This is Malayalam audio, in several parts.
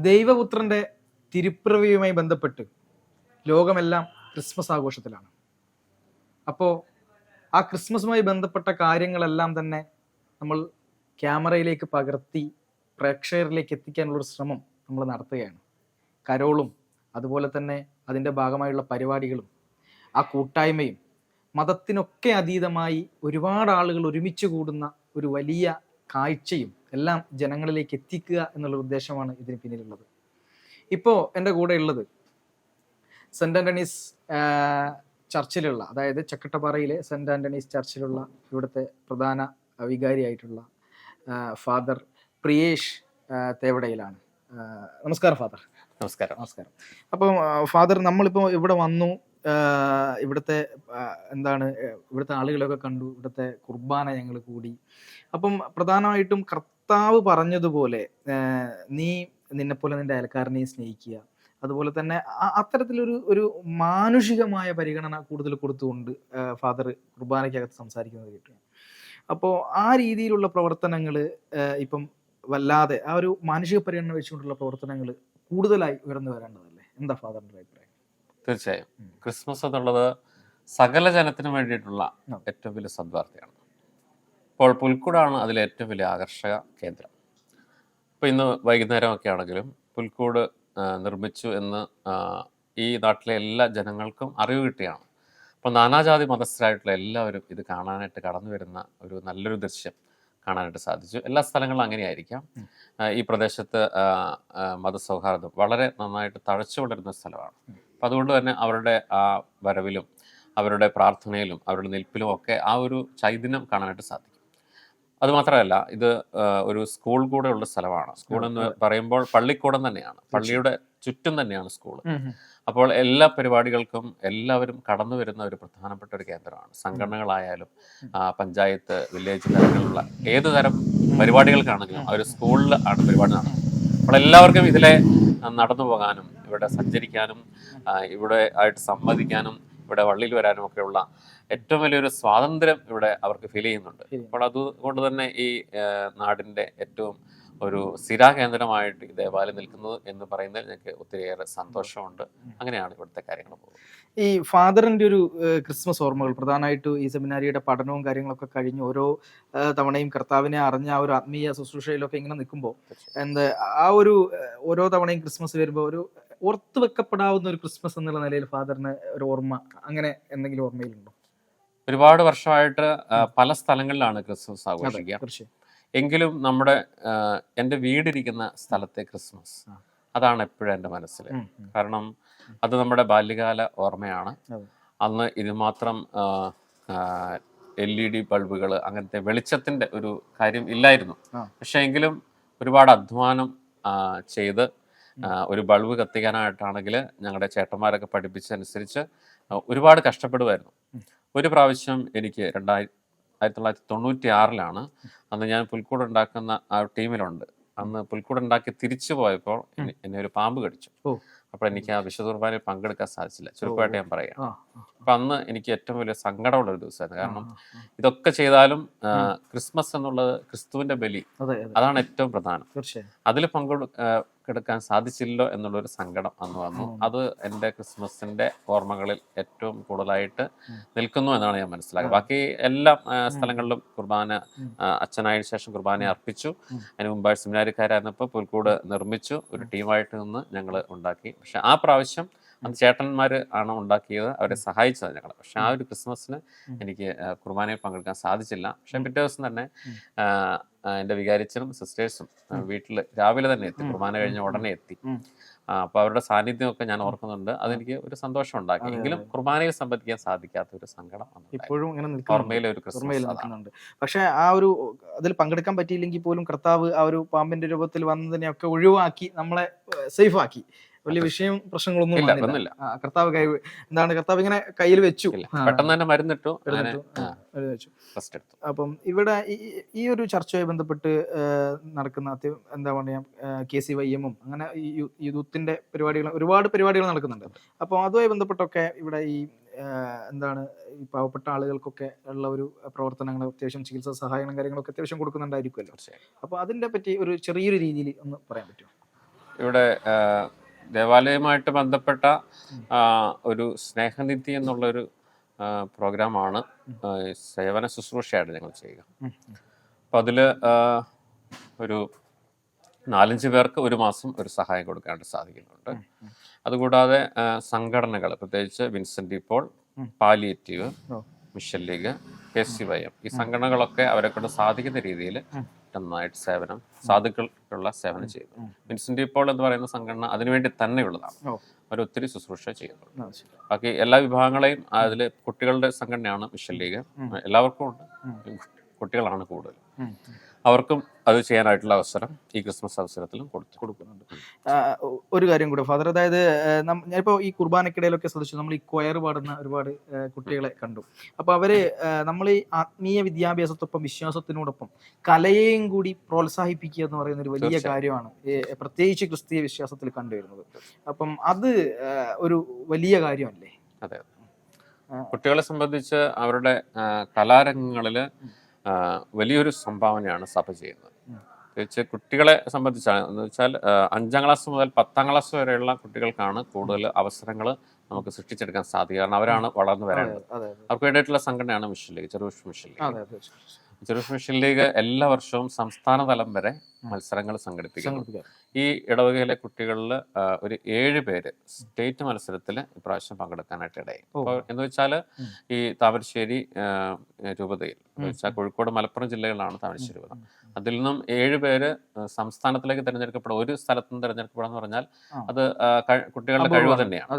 ദൈവപുത്രന്റെ തിരുപ്പിറവിയുമായി ബന്ധപ്പെട്ട് ലോകമെല്ലാം ക്രിസ്മസ് ആഘോഷത്തിലാണ്. അപ്പോൾ ആ ക്രിസ്മസുമായി ബന്ധപ്പെട്ട കാര്യങ്ങളെല്ലാം തന്നെ നമ്മൾ ക്യാമറയിലേക്ക് പകർത്തി പ്രേക്ഷകരിലേക്ക് എത്തിക്കാനുള്ളൊരു ശ്രമം നമ്മൾ നടത്തുകയാണ്. കരോളും അതുപോലെ തന്നെ അതിൻ്റെ ഭാഗമായുള്ള പരിപാടികളും ആ കൂട്ടായ്മയും മതത്തിനൊക്കെ അതീതമായി ഒരുപാട് ആളുകൾ ഒരുമിച്ച് കൂടുന്ന ഒരു വലിയ കാഴ്ചയും എല്ലാം ജനങ്ങളിലേക്ക് എത്തിക്കുക എന്നുള്ള ഉദ്ദേശമാണ് ഇതിന് പിന്നിലുള്ളത്. ഇപ്പോൾ എൻ്റെ കൂടെ ഉള്ളത് സെൻറ് ആൻ്റണീസ് ചർച്ചിലുള്ള, അതായത് ചക്കട്ടപ്പാറയിലെ സെൻറ് ആൻ്റണീസ് ചർച്ചിലുള്ള ഇവിടുത്തെ പ്രധാന വികാരിയായിട്ടുള്ള ഫാദർ പ്രിയേഷ് തേവടയിലാണ്. നമസ്കാരം ഫാദർ. നമസ്കാരം. അപ്പം ഫാദർ, നമ്മളിപ്പോൾ ഇവിടെ വന്നു, ഇവിടുത്തെ ഇവിടുത്തെ ആളുകളൊക്കെ കണ്ടു, ഇവിടുത്തെ കുർബാന ഞങ്ങൾ കൂടി. അപ്പം പ്രധാനമായിട്ടും കർത്താവ് പറഞ്ഞതുപോലെ നീ നിന്നെപ്പോലെ നിന്റെ അയൽക്കാരനെയും സ്നേഹിക്കുക, അതുപോലെ തന്നെ അത്തരത്തിലൊരു മാനുഷികമായ പരിഗണന കൂടുതൽ കൊടുത്തുകൊണ്ട് ഫാദർ കുർബാനയ്ക്കകത്ത് സംസാരിക്കുന്നത് കേട്ടു. അപ്പോൾ ആ രീതിയിലുള്ള പ്രവർത്തനങ്ങൾ ഇപ്പം വല്ലാതെ ആ ഒരു മാനുഷിക പരിഗണന വെച്ചുകൊണ്ടുള്ള പ്രവർത്തനങ്ങൾ കൂടുതലായി ഉയർന്നു വരേണ്ടതല്ലേ? എന്താ ഫാദറിന്റെ അഭിപ്രായം? തീർച്ചയായും ക്രിസ്മസ് എന്നുള്ളത് സകല ജനത്തിനും വേണ്ടിയിട്ടുള്ള ഏറ്റവും വലിയ സദ്വാർത്തയാണ്. ഇപ്പോൾ പുൽക്കൂടാണ് അതിലെ ഏറ്റവും വലിയ ആകർഷക കേന്ദ്രം. ഇപ്പോൾ ഇന്ന് വൈകുന്നേരമൊക്കെ ആണെങ്കിലും പുൽക്കൂട് നിർമ്മിച്ചു എന്ന് ഈ നാട്ടിലെ എല്ലാ ജനങ്ങൾക്കും അറിവ് കിട്ടിയാണ്. അപ്പോൾ നാനാജാതി മതസ്ഥരായിട്ടുള്ള എല്ലാവരും ഇത് കാണാനായിട്ട് കടന്നു വരുന്ന ഒരു നല്ലൊരു ദൃശ്യം കാണാനായിട്ട് സാധിച്ചു. എല്ലാ സ്ഥലങ്ങളും അങ്ങനെയായിരിക്കാം. ഈ പ്രദേശത്ത് മതസൗഹാർദ്ദം വളരെ നന്നായിട്ട് തഴച്ചു വളരുന്ന സ്ഥലമാണ്. അപ്പം അതുകൊണ്ട് തന്നെ അവരുടെ ആ വരവിലും അവരുടെ പ്രാർത്ഥനയിലും അവരുടെ നിൽപ്പിലും ഒക്കെ ആ ഒരു ചൈതന്യം കാണാനായിട്ട് സാധിക്കും. അതുമാത്രമല്ല, ഇത് ഒരു സ്കൂൾ കൂടെ ഉള്ള സ്ഥലമാണ്. സ്കൂൾ എന്ന് പറയുമ്പോൾ പള്ളിക്കൂടം തന്നെയാണ്, പള്ളിയുടെ ചുറ്റും തന്നെയാണ് സ്കൂൾ. അപ്പോൾ എല്ലാ പരിപാടികൾക്കും എല്ലാവരും കടന്നു വരുന്ന ഒരു പ്രധാനപ്പെട്ട ഒരു കേന്ദ്രമാണ്. സംഘടനകളായാലും പഞ്ചായത്ത്, വില്ലേജ് തലങ്ങളിലുള്ള ഏതു തരം പരിപാടികൾക്കാണെങ്കിലും അവർ സ്കൂളിൽ ആണ് പരിപാടി നടത്തുന്നത്. അപ്പോൾ എല്ലാവർക്കും ഇതിലെ നടന്നു പോകാനും ഇവിടെ സഞ്ചരിക്കാനും ഇവിടെ ആയിട്ട് സംവദിക്കാനും ഇവിടെ വള്ളിയിൽ വരാനും ഒക്കെയുള്ള ഏറ്റവും വലിയൊരു സ്വാതന്ത്ര്യം ഇവിടെ അവർക്ക് ഫീൽ ചെയ്യുന്നുണ്ട്. അപ്പോൾ അതുകൊണ്ട് തന്നെ ഈ നാടിൻ്റെ ഏറ്റവും ഒരു സ്ഥിരാകേന്ദ്രമായിട്ട് ഈ ദേവാലയം നിൽക്കുന്നത് എന്ന് പറയുന്നതിൽ ഞങ്ങൾക്ക് ഒത്തിരിയേറെ സന്തോഷമുണ്ട്. അങ്ങനെയാണ് ഇവിടുത്തെ കാര്യങ്ങൾ പോകുന്നത്. ഈ ഫാദറിൻ്റെ ഒരു ക്രിസ്മസ് ഓർമ്മകൾ, പ്രധാനമായിട്ടും ഈ സെമിനാരിയുടെ പഠനവും കാര്യങ്ങളൊക്കെ കഴിഞ്ഞ് ഓരോ തവണയും കർത്താവിനെ അറിഞ്ഞ ആ ഒരു ആത്മീയ ശുശ്രൂഷയിലൊക്കെ ഇങ്ങനെ നിൽക്കുമ്പോൾ ആ ഒരു ഓരോ തവണയും ക്രിസ്മസ് വരുമ്പോൾ ഒരു ഓർത്തു വെക്കപ്പെടാവുന്ന ഒരു ക്രിസ്മസ് എന്നുള്ള നിലയിൽ ഫാദറിന് ഒരു ഓർമ്മ, അങ്ങനെ എന്തെങ്കിലും ഓർമ്മയിലുണ്ടോ? ഒരുപാട് വർഷമായിട്ട് പല സ്ഥലങ്ങളിലാണ് ക്രിസ്മസ് ആഘോഷിക്കുക. എങ്കിലും എൻ്റെ വീടിരിക്കുന്ന സ്ഥലത്തെ ക്രിസ്മസ് അതാണ് എപ്പോഴും എൻ്റെ മനസ്സിൽ. കാരണം അത് നമ്മുടെ ബാല്യകാല ഓർമ്മയാണ്. അന്ന് ഇതിമാത്രം LED ബൾബുകൾ, അങ്ങനത്തെ വെളിച്ചത്തിൻ്റെ ഒരു കാര്യം ഇല്ലായിരുന്നു. പക്ഷേ എങ്കിലും ഒരുപാട് അധ്വാനം ചെയ്ത് ഒരു ബൾബ് കത്തിക്കാനായിട്ടാണെങ്കിൽ ഞങ്ങളുടെ ചേട്ടന്മാരൊക്കെ പഠിപ്പിച്ചതനുസരിച്ച് ഒരുപാട് കഷ്ടപ്പെടുമായിരുന്നു. ഒരു പ്രാവശ്യം എനിക്ക് 1996 അന്ന് ഞാൻ പുൽക്കൂട് ഉണ്ടാക്കുന്ന ആ ടീമിലുണ്ട്. അന്ന് പുൽക്കൂട് ഉണ്ടാക്കി തിരിച്ചു പോയപ്പോൾ എന്നെ ഒരു പാമ്പ് കടിച്ചു. അപ്പോൾ എനിക്ക് ആ വിശുദ്ധ കുർബാനയിൽ പങ്കെടുക്കാൻ സാധിച്ചില്ല. ചുരുക്കമായിട്ട് ഞാൻ പറയാം. അപ്പം അന്ന് എനിക്ക് ഏറ്റവും വലിയ സങ്കടമുള്ളൊരു ദിവസമായിരുന്നു. കാരണം ഇതൊക്കെ ചെയ്താലും ക്രിസ്മസ് എന്നുള്ളത് ക്രിസ്തുവിന്റെ ബലി, അതാണ് ഏറ്റവും പ്രധാനം. അതിൽ പങ്കെടുക്കാൻ സാധിച്ചില്ലോ എന്നുള്ളൊരു സങ്കടം അന്ന് വന്നു. അത് എൻ്റെ ക്രിസ്മസിന്റെ ഓർമ്മകളിൽ ഏറ്റവും കൂടുതലായിട്ട് നിൽക്കുന്നു എന്നാണ് ഞാൻ മനസ്സിലാക്കുക. ബാക്കി എല്ലാ സ്ഥലങ്ങളിലും കുർബാന അച്ഛനായ ശേഷം കുർബാന അർപ്പിച്ചു. അതിന് മുമ്പായി സെമിനാരിക്കാരായിരുന്നപ്പോൾ പുൽക്കൂട് നിർമ്മിച്ചു, ഒരു ടീമായിട്ട് നിന്ന് ഞങ്ങൾ ഉണ്ടാക്കി. പക്ഷെ ആ പ്രാവശ്യം അന്ന് ചേട്ടന്മാർ ആണ് ഉണ്ടാക്കിയത്, അവരെ സഹായിച്ചത് ഞങ്ങൾ. പക്ഷെ ആ ഒരു ക്രിസ്മസിന് എനിക്ക് കുർബാനയിൽ പങ്കെടുക്കാൻ സാധിച്ചില്ല. പക്ഷെ പിറ്റേ ദിവസം തന്നെ എൻ്റെ വികാരിച്ചനും സിസ്റ്റേഴ്സും വീട്ടിൽ രാവിലെ തന്നെ എത്തി, കുർബാന കഴിഞ്ഞ ഉടനെ എത്തി. അപ്പോൾ അവരുടെ സാന്നിധ്യമൊക്കെ ഞാൻ ഓർക്കുന്നുണ്ട്. അതെനിക്ക് ഒരു സന്തോഷം ഉണ്ടാക്കി. എങ്കിലും കുർബാനയിൽ സംബന്ധിക്കാൻ സാധിക്കാത്ത ഒരു സങ്കടം ഇപ്പോഴും ഓർമ്മയിലെ ഒരു ക്രിസ്മസ്. പക്ഷെ ആ ഒരു അതിൽ പങ്കെടുക്കാൻ പറ്റിയില്ലെങ്കിൽ പോലും കർത്താവ് ആ ഒരു പാമ്പിന്റെ രൂപത്തിൽ വന്നതിനെയൊക്കെ ഒഴിവാക്കി നമ്മളെ സേഫ് ആക്കി. വലിയ വിഷയം പ്രശ്നങ്ങളൊന്നും ഇല്ല, വന്നില്ല. വന്നില്ല. കർത്താവ് കർത്താവ് ഇങ്ങനെ കയ്യിൽ വെച്ചു. ഇല്ല, പെട്ടെന്ന് തന്നെ മരുന്നിട്ടു, അങ്ങനെ വെച്ചു. റെസ്റ്റ് എടുത്തു. അപ്പം ഇവിടെ ഈ ഒരു ചർച്ചയുമായി ബന്ധപ്പെട്ട് നടക്കുന്ന എന്താ പറയാ KCYM അങ്ങനെ ഈ യൂത്തിന്റെ പരിപാടികൾ, ഒരുപാട് പരിപാടികൾ നടക്കുന്നുണ്ട്. അപ്പോൾ അതുമായി ബന്ധപ്പെട്ടൊക്കെ ഇവിടെ ഈ എന്താണ് ഈ പാവപ്പെട്ട ആളുകൾക്കൊക്കെ ഉള്ള ഒരു പ്രവർത്തനങ്ങൾ, അത്യാവശ്യം ചികിത്സാ സഹായങ്ങളും കാര്യങ്ങളൊക്കെ അത്യാവശ്യം കൊടുക്കുന്നുണ്ടായിരിക്കുമല്ലോ. അപ്പോൾ അതിനെ പറ്റി ഒരു ചെറിയൊരു രീതിയിൽ ഒന്ന് പറയാൻ പറ്റുമോ? ഇവിടെ ദേവാലയവുമായിട്ട് ബന്ധപ്പെട്ട ഒരു സ്നേഹനിധി എന്നുള്ളൊരു പ്രോഗ്രാമാണ് സേവന ശുശ്രൂഷയായിട്ട് ഞങ്ങൾ ചെയ്യുക. അപ്പം അതിൽ ഒരു 4-5 പേർക്ക് ഒരു മാസം ഒരു സഹായം കൊടുക്കാനായിട്ട് സാധിക്കുന്നുണ്ട്. അതുകൂടാതെ സംഘടനകൾ, പ്രത്യേകിച്ച് Vincent de Paul, palliative, mission league, KCYM, ഈ സംഘടനകളൊക്കെ അവരെ കൊണ്ട് സാധിക്കുന്ന രീതിയിൽ നന്നായിട്ട് സാധുക്കൾക്കുള്ള സേവനം ചെയ്യുന്നു. വിൻസെന്റ് ഡി പോൾ എന്ന് പറയുന്ന സംഘടന അതിനുവേണ്ടി തന്നെയുള്ളതാണ്. അവരൊത്തിരി ശുശ്രൂഷ ചെയ്യുന്നു. ബാക്കി എല്ലാ വിഭാഗങ്ങളെയും, അതിൽ കുട്ടികളുടെ സംഘടനയാണ് മിഷൻ ലീഗ്, എല്ലാവർക്കും ഉണ്ട്. കുട്ടികളാണ് കൂടുതൽ. അവർക്കും അത് ചെയ്യാനായിട്ടുള്ള അവസരം ഈ ക്രിസ്മസ് അവസരത്തിലും കൊടുക്കുന്നുണ്ട്. ഒരു കാര്യം കൂടെ ഫാദർ, അതായത് ഞാനിപ്പോൾ ഈ കുർബാനക്കിടയിലൊക്കെ ശ്രദ്ധിച്ചു, നമ്മൾ ഈ കൊയർ പാടുന്ന ഒരുപാട് കുട്ടികളെ കണ്ടു. അപ്പോൾ അവര് നമ്മൾ ഈ ആത്മീയ വിദ്യാഭ്യാസത്തോടൊപ്പം വിശ്വാസത്തിനോടൊപ്പം കലയെയും കൂടി പ്രോത്സാഹിപ്പിക്കുക എന്ന് പറയുന്ന ഒരു വലിയ കാര്യമാണ് പ്രത്യേകിച്ച് ക്രിസ്തീയ വിശ്വാസത്തിൽ കണ്ടുവരുന്നത്. അപ്പം അത് ഒരു വലിയ കാര്യമല്ലേ? അതെ, കുട്ടികളെ സംബന്ധിച്ച് അവരുടെ കലാരംഗങ്ങളിൽ വലിയൊരു സംഭാവനയാണ് സഭ ചെയ്യുന്നത്. പ്രത്യേകിച്ച് കുട്ടികളെ സംബന്ധിച്ചാണ് എന്ന് വെച്ചാൽ 5ാം ക്ലാസ് മുതൽ 10ാം ക്ലാസ് വരെയുള്ള കുട്ടികൾക്കാണ് കൂടുതൽ അവസരങ്ങൾ നമുക്ക് സൃഷ്ടിച്ചെടുക്കാൻ സാധിക്കുക. കാരണം അവരാണ് വളർന്നു വരേണ്ടത്. അവർക്ക് വേണ്ടിയിട്ടുള്ള സംഘടനയാണ് മിഷൻ ലീഗ്, ചെറുവിഷ് മിഷൻ ലീഗ്. ചെറുവിഷ് മിഷൻ ലീഗ് എല്ലാ വർഷവും സംസ്ഥാന തലം വരെ മത്സരങ്ങൾ സംഘടിപ്പിക്കുന്നു. ഈ ഇടവകയിലെ കുട്ടികളിൽ ഒരു 7 പേര് സ്റ്റേറ്റ് മത്സരത്തിൽ ഇപ്രാവശ്യം പങ്കെടുക്കാനായിട്ട് ഇടയായി. അപ്പോൾ എന്ന് വെച്ചാൽ ഈ താമരശ്ശേരി രൂപതയിൽ, കോഴിക്കോട് മലപ്പുറം ജില്ലകളിലാണ് താമരശ്ശേരി രൂപത, അതിൽ നിന്നും 7 പേര് സംസ്ഥാനത്തിലേക്ക് തിരഞ്ഞെടുക്കപ്പെടുക, ഒരു സ്ഥലത്ത് നിന്ന് തിരഞ്ഞെടുക്കപ്പെടാന്ന് പറഞ്ഞാൽ അത് കുട്ടികളുടെ കഴിവ് തന്നെയാണ്.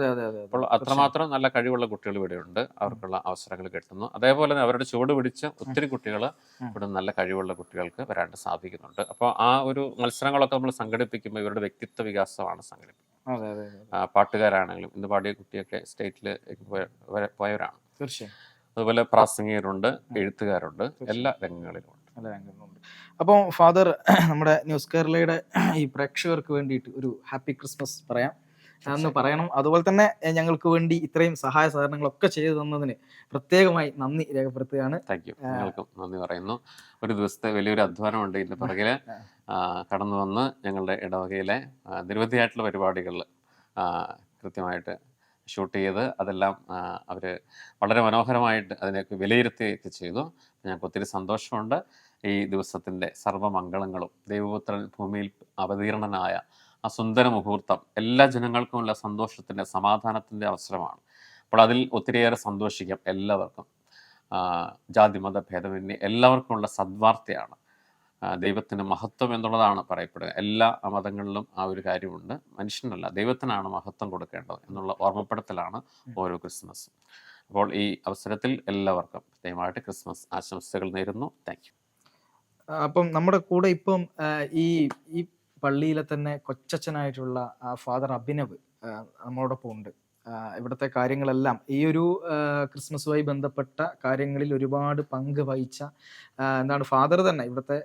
അപ്പോൾ അത്രമാത്രം നല്ല കഴിവുള്ള കുട്ടികൾ ഇവിടെയുണ്ട്, അവർക്കുള്ള അവസരങ്ങൾ കിട്ടുന്നു. അതേപോലെ തന്നെ അവരുടെ ചുവട് പിടിച്ച് ഒത്തിരി കുട്ടികൾ ഇവിടെ നല്ല കഴിവുള്ള കുട്ടികൾക്ക് വരാണ്ട് സാധിക്കുന്നുണ്ട്. അപ്പോൾ ആ ഒരു മത്സരങ്ങളൊക്കെ നമ്മൾ സംഘടിപ്പിക്കുമ്പോൾ ഇവരുടെ വ്യക്തിത്വ വികാസമാണ് സംഘടിപ്പിക്കുന്നത്. പാട്ടുകാരാണെങ്കിലും ഇന്ന് പാടിയ കുട്ടിയൊക്കെ സ്റ്റേറ്റിൽ പോയവരാണ്. അതുപോലെ പ്രാസംഗികരുണ്ട്, എഴുത്തുകാരുണ്ട്, എല്ലാ രംഗങ്ങളിലും ഉണ്ട്. അപ്പോൾ ഫാദർ, നമ്മുടെ ന്യൂസ് കേരളയുടെ ഈ പ്രേക്ഷകർക്ക് വേണ്ടിയിട്ട് ഒരു ഹാപ്പി ക്രിസ്മസ് പറയണം. അതുപോലെ തന്നെ ഞങ്ങൾക്ക് വേണ്ടി ഇത്രയും സഹായ സഹകരണങ്ങളൊക്കെ ചെയ്തു തന്നതിന് പ്രത്യേകമായി നന്ദി രേഖപ്പെടുത്തുകയാണ്. Thank you. ഞങ്ങൾക്കും നന്ദി പറയുന്നു. ഒരു ദിവസത്തെ വലിയൊരു അധ്വാനമുണ്ട് ഇതിൻ്റെ പുറകിൽ. കടന്നു വന്ന് ഞങ്ങളുടെ ഇടവകയിലെ നിരവധിയായിട്ടുള്ള പരിപാടികളിൽ കൃത്യമായിട്ട് ഷൂട്ട് ചെയ്ത് അതെല്ലാം അവർ വളരെ മനോഹരമായിട്ട് അതിനെയൊക്കെ വിലയിരുത്തുകയൊക്കെ ചെയ്തു. ഞങ്ങൾക്ക് ഒത്തിരി സന്തോഷമുണ്ട്. ഈ ദിവസത്തിൻ്റെ സർവ്വമംഗളങ്ങളും ദൈവപുത്രൻ ഭൂമിയിൽ അവതീർണനായ ആ സുന്ദര മുഹൂർത്തം എല്ലാ ജനങ്ങൾക്കുമുള്ള സന്തോഷത്തിൻ്റെ, സമാധാനത്തിൻ്റെ അവസരമാണ്. അപ്പോൾ അതിൽ ഒത്തിരിയേറെ സന്തോഷിക്കാം എല്ലാവർക്കും. ജാതി മത ഭേദമന്യേ എല്ലാവർക്കുമുള്ള സദ്വാർത്തയാണ്. ദൈവത്തിന് മഹത്വം എന്നുള്ളതാണ് പറയപ്പെടുക. എല്ലാ മതങ്ങളിലും ആ ഒരു കാര്യമുണ്ട്. മനുഷ്യനല്ല, ദൈവത്തിനാണ് മഹത്വം കൊടുക്കേണ്ടത് എന്നുള്ള ഓർമ്മപ്പെടുത്തലാണ് ഓരോ ക്രിസ്മസും. അപ്പോൾ ഈ അവസരത്തിൽ എല്ലാവർക്കും പ്രത്യേകമായിട്ട് ക്രിസ്മസ് ആശംസകൾ നേരുന്നു. Thank you. അപ്പം നമ്മുടെ കൂടെ ഇപ്പം ഈ പള്ളിയിലെ തന്നെ കൊച്ചച്ഛനായിട്ടുള്ള ഫാദർ അഭിനവ് നമ്മളോടൊപ്പം ഉണ്ട്. ഇവിടുത്തെ കാര്യങ്ങളെല്ലാം ഈ ഒരു ക്രിസ്മസുമായി ബന്ധപ്പെട്ട കാര്യങ്ങളിൽ ഒരുപാട് പങ്ക് വഹിച്ച എന്താണ് ഫാദർ തന്നെ, ഇവിടുത്തെ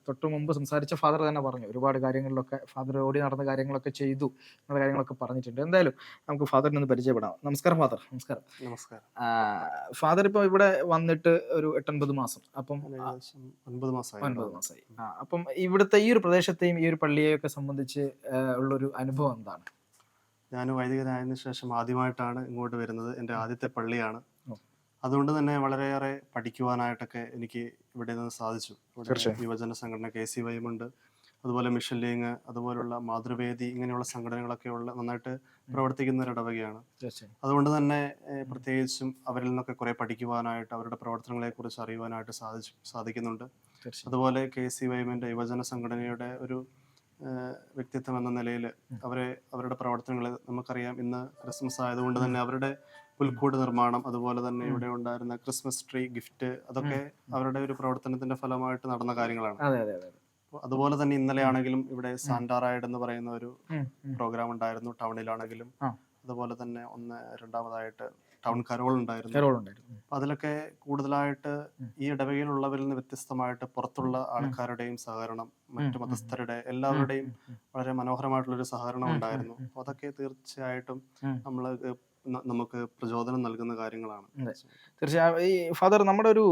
തൊട്ടു മുമ്പ് സംസാരിച്ച ഫാദർ തന്നെ പറഞ്ഞു ഒരുപാട് കാര്യങ്ങളിലൊക്കെ ഫാദർ ഓടി നടന്ന കാര്യങ്ങളൊക്കെ ചെയ്തു എന്നുള്ള കാര്യങ്ങളൊക്കെ പറഞ്ഞിട്ടുണ്ട്. എന്തായാലും നമുക്ക് ഫാദറിനെ ഒന്ന് പരിചയപ്പെടാം. നമസ്കാരം ഫാദർ. നമസ്കാരം. ഫാദർ ഇപ്പം ഇവിടെ വന്നിട്ട് ഒരു 8-9 മാസം, അപ്പം 9 മാസമായി. അപ്പം ഇവിടുത്തെ ഈ ഒരു പ്രദേശത്തെയും ഈ ഒരു പള്ളിയെയൊക്കെ സംബന്ധിച്ച് ഉള്ളൊരു അനുഭവം എന്താണ്? ഞാൻ വൈദികനായതിനു ശേഷം ആദ്യമായിട്ടാണ് ഇങ്ങോട്ട് വരുന്നത്. എൻ്റെ ആദ്യത്തെ പള്ളിയാണ്. അതുകൊണ്ട് തന്നെ വളരെയേറെ പഠിക്കുവാനായിട്ടൊക്കെ എനിക്ക് ഇവിടെ നിന്ന് സാധിച്ചു. യുവജന സംഘടന KCYM ഉണ്ട്, അതുപോലെ മിഷൻ ലീഗ്, അതുപോലുള്ള മാതൃവേദി, ഇങ്ങനെയുള്ള സംഘടനകളൊക്കെ നന്നായിട്ട് പ്രവർത്തിക്കുന്ന ഒരു ഇടവകയാണ്. അതുകൊണ്ട് തന്നെ പ്രത്യേകിച്ചും അവരിൽ നിന്നൊക്കെ കുറെ പഠിക്കുവാനായിട്ട്, അവരുടെ പ്രവർത്തനങ്ങളെ കുറിച്ച് അറിയുവാനായിട്ട് സാധിക്കുന്നുണ്ട്. അതുപോലെ KCYM-ന്റെ യുവജന സംഘടനയുടെ ഒരു വ്യക്തിത്വം എന്ന നിലയിൽ അവരുടെ പ്രവർത്തനങ്ങൾ നമുക്കറിയാം. ഇന്ന് ക്രിസ്മസ് ആയതുകൊണ്ട് തന്നെ അവരുടെ പുൽക്കൂട് നിർമ്മാണം, അതുപോലെ തന്നെ ഇവിടെ ഉണ്ടായിരുന്ന ക്രിസ്മസ് ട്രീ ഗിഫ്റ്റ്, അതൊക്കെ അവരുടെ ഒരു പ്രവർത്തനത്തിന്റെ ഫലമായിട്ട് നടന്ന കാര്യങ്ങളാണ്. അതുപോലെ തന്നെ ഇന്നലെ ആണെങ്കിലും ഇവിടെ സാന്റാ റൈഡ് എന്ന് പറയുന്ന ഒരു പ്രോഗ്രാം ഉണ്ടായിരുന്നു ടൗണിലാണെങ്കിലും. അതുപോലെ തന്നെ രണ്ടാമതായിട്ട് ടൗൺ കരോൾ ഉണ്ടായിരുന്നു. അപ്പൊ അതിലൊക്കെ കൂടുതലായിട്ട് ഈ ഇടവകയിലുള്ളവരിൽ നിന്ന് വ്യത്യസ്തമായിട്ട് പുറത്തുള്ള ആൾക്കാരുടെയും സഹകരണം, മറ്റു മതസ്ഥരുടെ എല്ലാവരുടെയും വളരെ മനോഹരമായിട്ടുള്ളൊരു സഹകരണം ഉണ്ടായിരുന്നു. അപ്പൊ അതൊക്കെ തീർച്ചയായിട്ടും നമുക്ക് പ്രചോദനം നൽകുന്ന കാര്യങ്ങളാണ്. തീർച്ചയായും ഈ ഫാദർ നമ്മുടെ ഒരു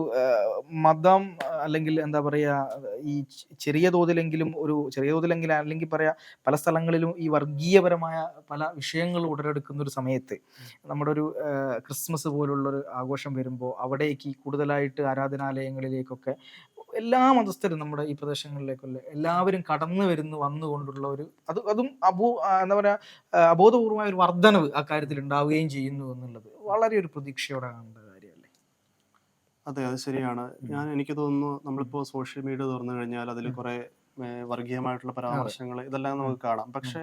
മതം അല്ലെങ്കിൽ എന്താ പറയാ, ഈ ചെറിയ തോതിലെങ്കിലും അല്ലെങ്കിൽ പറയാ പല സ്ഥലങ്ങളിലും ഈ വർഗീയപരമായ പല വിഷയങ്ങൾ ഉടലെടുക്കുന്ന ഒരു സമയത്ത് നമ്മുടെ ഒരു ക്രിസ്മസ് പോലുള്ളൊരു ആഘോഷം വരുമ്പോൾ അവിടേക്ക് കൂടുതലായിട്ട് ആരാധനാലയങ്ങളിലേക്കൊക്കെ എല്ലാ മതസ്ഥരും നമ്മുടെ ഈ പ്രദേശങ്ങളിലേക്കുള്ള എല്ലാവരും കടന്നു വന്നുകൊണ്ടുള്ള ഒരു അതും എന്താ പറയാ അബോധപൂർവമായ ഒരു വർധനവ് ആ കാര്യത്തിൽ ഉണ്ടാവുകയും ചെയ്യുന്നു എന്നുള്ളത് വളരെ ഒരു പ്രതീക്ഷയോടെ കാണേണ്ട കാര്യമല്ലേ? അതെ, അത് ശരിയാണ്. എനിക്ക് തോന്നുന്നു നമ്മളിപ്പോ സോഷ്യൽ മീഡിയ തുറന്നു കഴിഞ്ഞാൽ അതിൽ കുറെ വർഗീയമായിട്ടുള്ള പരാമർശങ്ങൾ ഇതെല്ലാം നമുക്ക് കാണാം. പക്ഷെ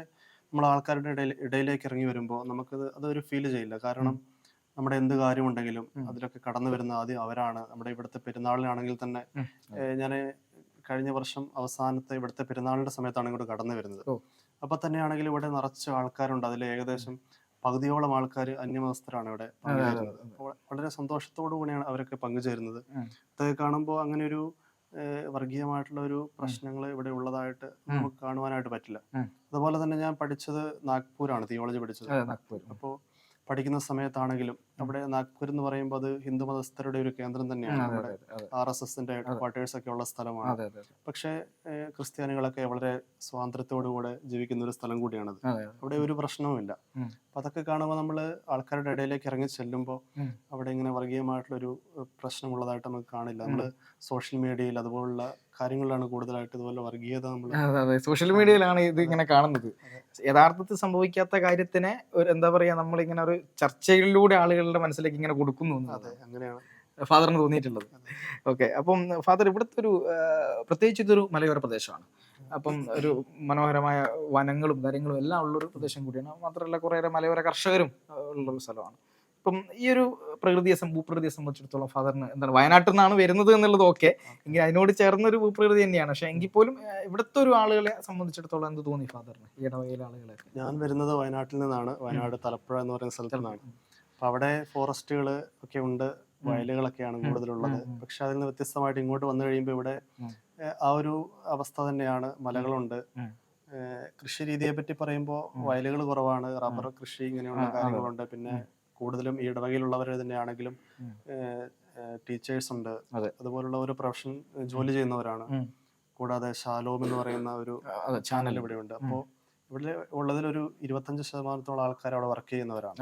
നമ്മൾ ആൾക്കാരുടെ ഇടയിലേക്ക് ഇറങ്ങി വരുമ്പോൾ അതൊരു ഫീൽ ചെയ്യില്ല. കാരണം നമ്മുടെ എന്ത് കാര്യമുണ്ടെങ്കിലും അതിലൊക്കെ കടന്നു വരുന്ന ആദ്യം അവരാണ്. നമ്മുടെ ഇവിടുത്തെ പെരുന്നാളിനാണെങ്കിൽ തന്നെ ഞാൻ കഴിഞ്ഞ വർഷം അവസാനത്തെ ഇവിടുത്തെ പെരുന്നാളിന്റെ സമയത്താണ് ഇങ്ങോട്ട് കടന്നു വരുന്നത്. അപ്പൊ തന്നെയാണെങ്കിൽ ഇവിടെ നിറച്ച് ആൾക്കാരുണ്ട്. അതിൽ ഏകദേശം പകുതിയോളം ആൾക്കാർ അന്യമതസ്ഥരാണ് ഇവിടെ പങ്കുചേരുന്നത്. വളരെ സന്തോഷത്തോടു കൂടിയാണ് അവരൊക്കെ പങ്കുചേരുന്നത്. അതൊക്കെ കാണുമ്പോൾ അങ്ങനെ ഒരു വർഗീയമായിട്ടുള്ള ഒരു പ്രശ്നങ്ങൾ ഇവിടെ ഉള്ളതായിട്ട് നമുക്ക് കാണുവാനായിട്ട് പറ്റില്ല. അതുപോലെ തന്നെ ഞാൻ പഠിച്ചത് നാഗ്പൂരാണ്, തിയോളജി പഠിച്ചത്. അപ്പോൾ പഠിക്കുന്ന സമയത്താണെങ്കിലും അവിടെ നാഗ്പൂർ എന്ന് പറയുമ്പോൾ അത് ഹിന്ദു മതസ്ഥരുടെ ഒരു കേന്ദ്രം തന്നെയാണ്. നമ്മുടെ RSSന്റെ ക്വാർട്ടേഴ്സ് ഒക്കെ ഉള്ള സ്ഥലമാണ്. പക്ഷേ ക്രിസ്ത്യാനികളൊക്കെ വളരെ സ്വാതന്ത്ര്യത്തോടുകൂടെ ജീവിക്കുന്ന ഒരു സ്ഥലം കൂടിയാണത്. അവിടെ ഒരു പ്രശ്നവുമില്ല. അപ്പൊ അതൊക്കെ കാണുമ്പോൾ നമ്മൾ ആൾക്കാരുടെ ഇടയിലേക്ക് ഇറങ്ങി ചെല്ലുമ്പോൾ അവിടെ ഇങ്ങനെ വർഗീയമായിട്ടുള്ളൊരു പ്രശ്നമുള്ളതായിട്ട് നമുക്ക് കാണില്ല. നമ്മൾ സോഷ്യൽ മീഡിയയിൽ അതുപോലുള്ള കാര്യങ്ങളിലാണ് കൂടുതലായിട്ട് ഇതുപോലെ വർഗീയത നമ്മൾ സോഷ്യൽ മീഡിയയിലാണ് ഇത് ഇങ്ങനെ കാണുന്നത്. യഥാർത്ഥത്തിൽ സംഭവിക്കാത്ത കാര്യത്തിനെ ഒരു എന്താ പറയാ നമ്മളിങ്ങനെ ഒരു ചർച്ചയിലൂടെ ആളുകളുടെ മനസ്സിലേക്ക് ഇങ്ങനെ കൊടുക്കുന്നു. അതെ, അങ്ങനെയാണ് ഫാദറിന് തോന്നിയിട്ടുള്ളത്. ഓക്കെ, അപ്പം ഫാദർ ഇവിടുത്തെ ഒരു പ്രത്യേകിച്ച് ഇതൊരു മലയോര പ്രദേശമാണ്. അപ്പം ഒരു മനോഹരമായ വനങ്ങളും കാര്യങ്ങളും എല്ലാം ഉള്ളൊരു പ്രദേശം കൂടിയാണ്. മാത്രമല്ല കുറേയേറെ മലയോര കർഷകരും ഉള്ളൊരു സ്ഥലമാണ്. അപ്പം ഈ ഒരു ഭൂപ്രകൃതിയെ സംബന്ധിച്ചിടത്തോളം ഫാദറിന് എന്താണ്, വയനാട്ടിൽ നിന്നാണ് വരുന്നത് എന്നുള്ളത് ഓക്കെ, എങ്കിൽ അതിനോട് ചേർന്നൊരു ഭൂപ്രകൃതി തന്നെയാണ്. പക്ഷെ എങ്കിൽ പോലും ഇവിടുത്തെ ഒരു ആളുകളെ സംബന്ധിച്ചിടത്തോളം എന്ത് തോന്നി ഫാദറിന്, ഈ ഇടവകയിലെ ആളുകളെ? ഞാൻ വരുന്നത് വയനാട്ടിൽ നിന്നാണ്. വയനാട് തലപ്പുഴ എന്ന് പറയുന്ന സ്ഥലത്തു നിന്നാണ്. അപ്പൊ അവിടെ ഫോറസ്റ്റുകൾ ഒക്കെ ഉണ്ട്, വയലുകളൊക്കെയാണ് കൂടുതലുള്ളത്. പക്ഷെ അതിൽ നിന്ന് വ്യത്യസ്തമായിട്ട് ഇങ്ങോട്ട് വന്നു കഴിയുമ്പോൾ ഇവിടെ ആ ഒരു അവസ്ഥ തന്നെയാണ്. മലകളുണ്ട്. കൃഷി രീതിയെ പറ്റി പറയുമ്പോൾ വയലുകൾ കുറവാണ്, റബ്ബർ കൃഷി ഇങ്ങനെയുള്ള കാര്യങ്ങളുണ്ട്. പിന്നെ കൂടുതലും ഈ ഇടവകയിലുള്ളവർ തന്നെയാണെങ്കിലും ടീച്ചേഴ്സ് ഉണ്ട്, അതുപോലുള്ള ഒരു പ്രൊഫഷൻ ജോലി ചെയ്യുന്നവരാണ്. കൂടാതെ ഷാലോം എന്ന് പറയുന്ന ഒരു ചാനൽ ഇവിടെ ഉണ്ട്. അപ്പോൾ ഇവിടെ ഉള്ളതിലൊരു 25% ആൾക്കാർ അവിടെ വർക്ക് ചെയ്യുന്നവരാണ്.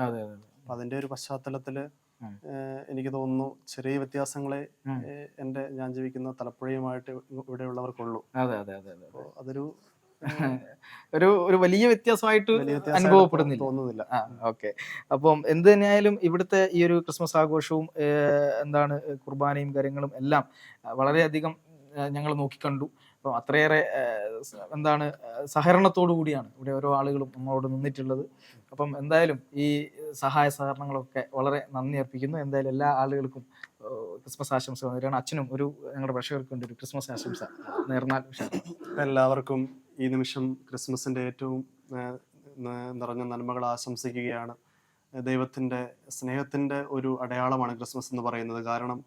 അപ്പൊ അതിന്റെ ഒരു പശ്ചാത്തലത്തില് എനിക്ക് തോന്നുന്നു ചെറിയ വ്യത്യാസങ്ങളെ ഞാൻ ജീവിക്കുന്ന തലപ്പുഴയുമായിട്ട് ഇവിടെ ഉള്ളവർക്കുള്ളൂ. അതൊരു ഒരു വലിയ വ്യത്യാസമായിട്ട് തോന്നുന്നില്ല. ഓക്കെ, അപ്പം എന്ത് തന്നെയായാലും ഇവിടുത്തെ ഈ ഒരു ക്രിസ്മസ് ആഘോഷവും എന്താണ് കുർബാനയും കാര്യങ്ങളും എല്ലാം വളരെയധികം ഞങ്ങൾ നോക്കിക്കണ്ടു. അപ്പം അത്രയേറെ എന്താണ് സഹകരണത്തോടു കൂടിയാണ് ഇവിടെ ഓരോ ആളുകളും നമ്മളോട് നിന്നിട്ടുള്ളത്. അപ്പം എന്തായാലും ഈ സഹായ സഹകരണങ്ങളൊക്കെ വളരെ നന്ദി അർപ്പിക്കുന്നു. എന്തായാലും എല്ലാ ആളുകൾക്കും ക്രിസ്മസ് ആശംസ നേരാണ്. അച്ഛനും ഞങ്ങളുടെ പ്രേക്ഷകർക്ക് വേണ്ടി ഒരു ക്രിസ്മസ് ആശംസ നേർന്നാൽ. എല്ലാവർക്കും ഈ നിമിഷം ക്രിസ്മസിന്റെ ഏറ്റവും നിറഞ്ഞ നന്മകൾ ആശംസിക്കുകയാണ്. ദൈവത്തിന്റെ സ്നേഹത്തിന്റെ ഒരു അടയാളമാണ് ക്രിസ്മസ് എന്ന് പറയുന്നത്. കാരണം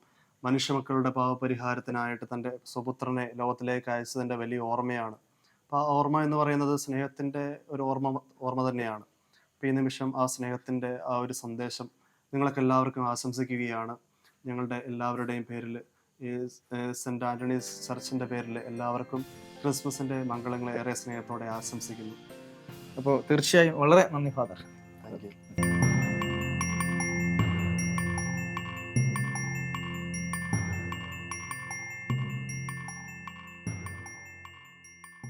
മനുഷ്യമക്കളുടെ പാപപരിഹാരത്തിനായിട്ട് തൻ്റെ സ്വപുത്രനെ ലോകത്തിലേക്ക് അയച്ചതിൻ്റെ വലിയ ഓർമ്മയാണ്. അപ്പോൾ ആ ഓർമ്മ എന്ന് പറയുന്നത് സ്നേഹത്തിൻ്റെ ഒരു ഓർമ്മ തന്നെയാണ്. അപ്പോൾ ഈ നിമിഷം ആ സ്നേഹത്തിൻ്റെ ആ ഒരു സന്ദേശം നിങ്ങൾക്ക് എല്ലാവർക്കും ആശംസിക്കുകയാണ്. ഞങ്ങളുടെ എല്ലാവരുടെയും പേരിൽ, ഈ സെൻറ്റ് ആൻ്റണീസ് ചർച്ചിൻ്റെ പേരിൽ എല്ലാവർക്കും ക്രിസ്മസിൻ്റെ മംഗളങ്ങളെ ഏറെ സ്നേഹത്തോടെ ആശംസിക്കുന്നു. അപ്പോൾ തീർച്ചയായും വളരെ നന്ദി ഫാദർ. Thank you.